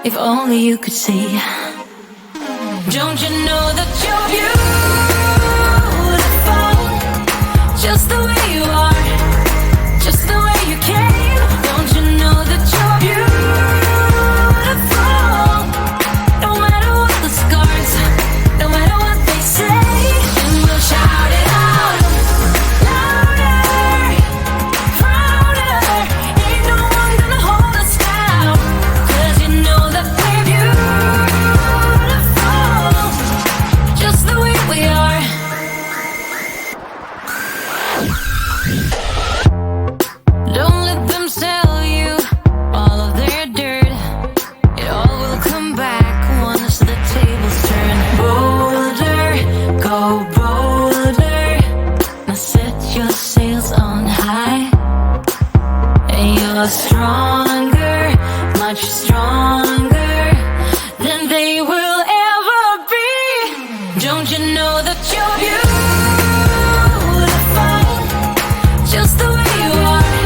If only you could see. Don't you know that you're beautiful, just the way you are, just the way you came. Don't you know that you're beautiful, no matter what the scars, no matter what they say. And we'll shout it out louder, prouder. Ain't no one gonna hold us down, 'cause you know that we're beautiful, just the way we are. Don't let them sell you all of their dirt. It all will come back once the tables turn. Bolder, go bolder. Now set your sails on high. And you're stronger, much stronger than they will ever be. Don't you know that you're beautiful, just the way you are,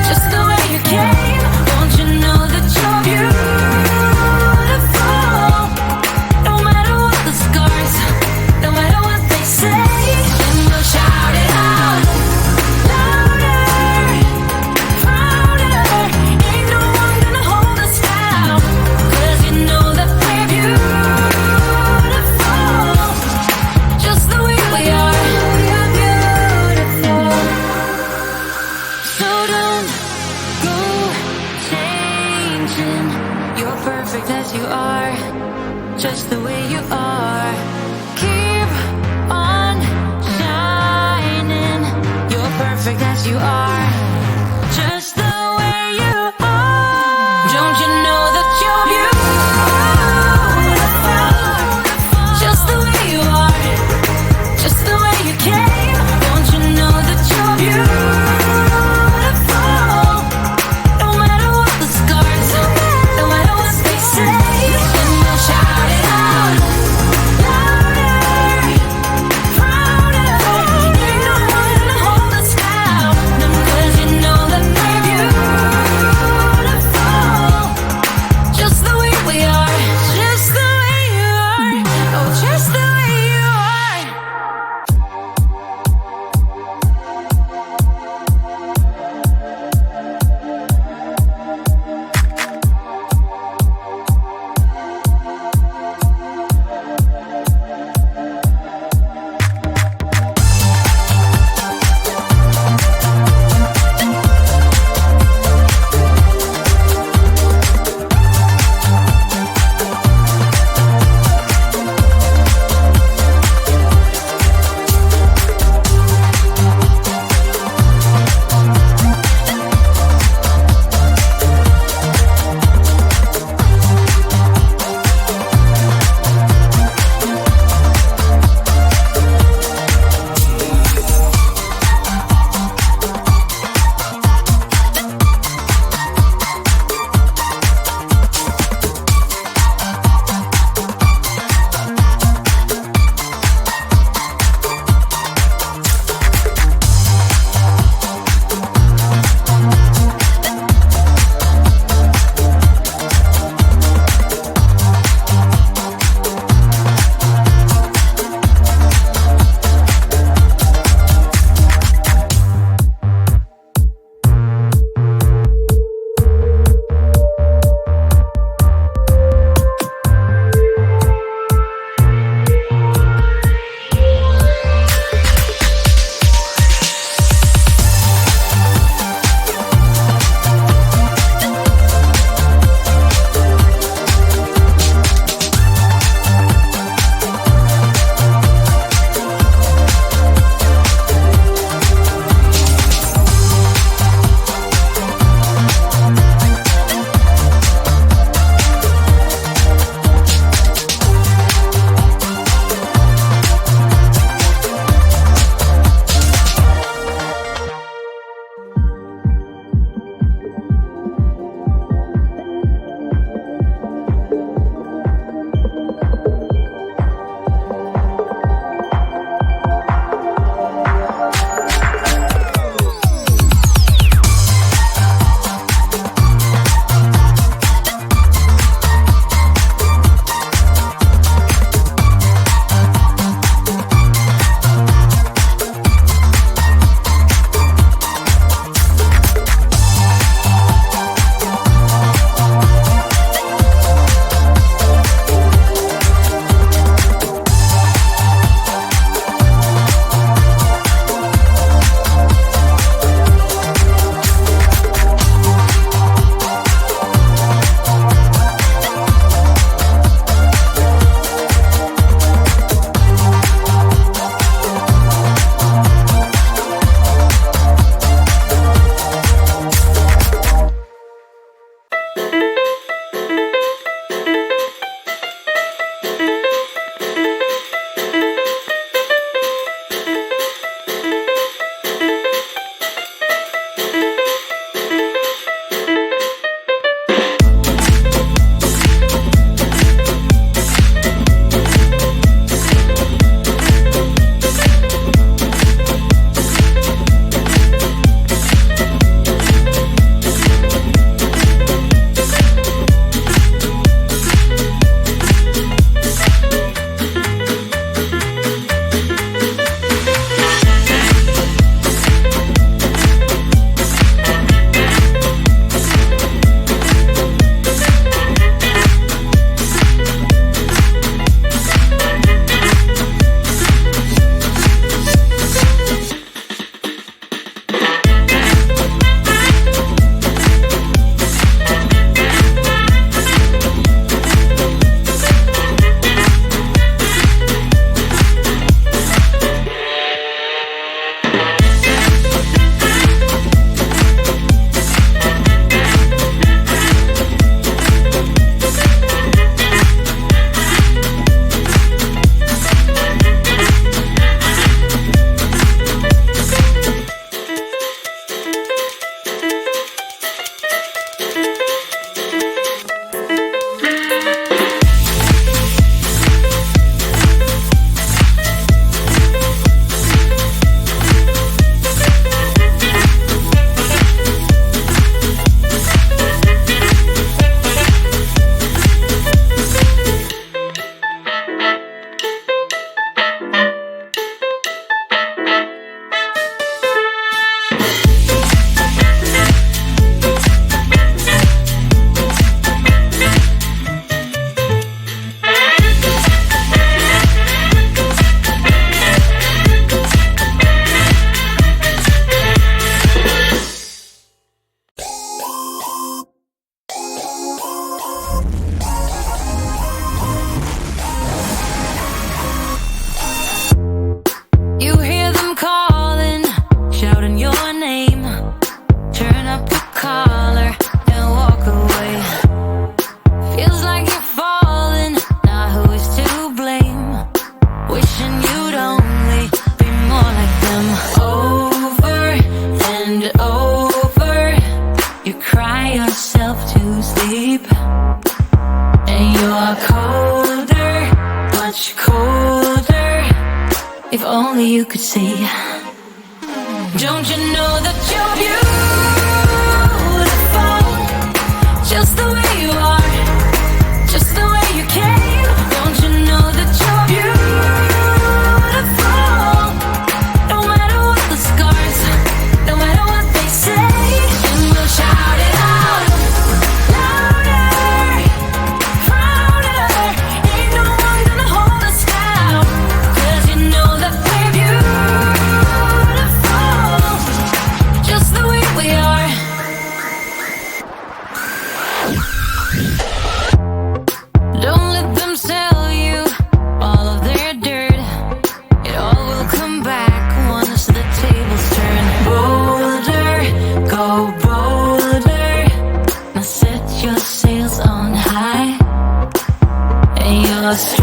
just the way you came. Don't you know that you're beautiful, no matter what the scars, no matter what they say. And we'll shout it out louder, prouder. Ain't no one gonna hold us down, 'cause you know that we're beautiful, just the way we are. We're beautiful. So don't go changing. You're perfect as you are, just the way you are. Keep on shining. You're perfect as you are, just the way you are. Don't you know that you're beautiful, just the way you are, just the way you came. Don't you know that you're beautiful, no matter what the scars, no matter what they say. And we'll shout it out louder, prouder. Ain't no one gonna hold us down, 'cause only you could see. Don't you know that you're beautiful, just the way you are, just the way you came. Don't you know that you're beautiful, no matter what the scars, no matter what they say. And we'll shout it out louder, prouder. Ain't no one gonna hold us down, 'cause you know that we're beautiful, just the way we are. Don't let them sell you all of their dirt. It all will come back once the tables turn. Bolder, go bolder. Now set your sails on high, and you're strong.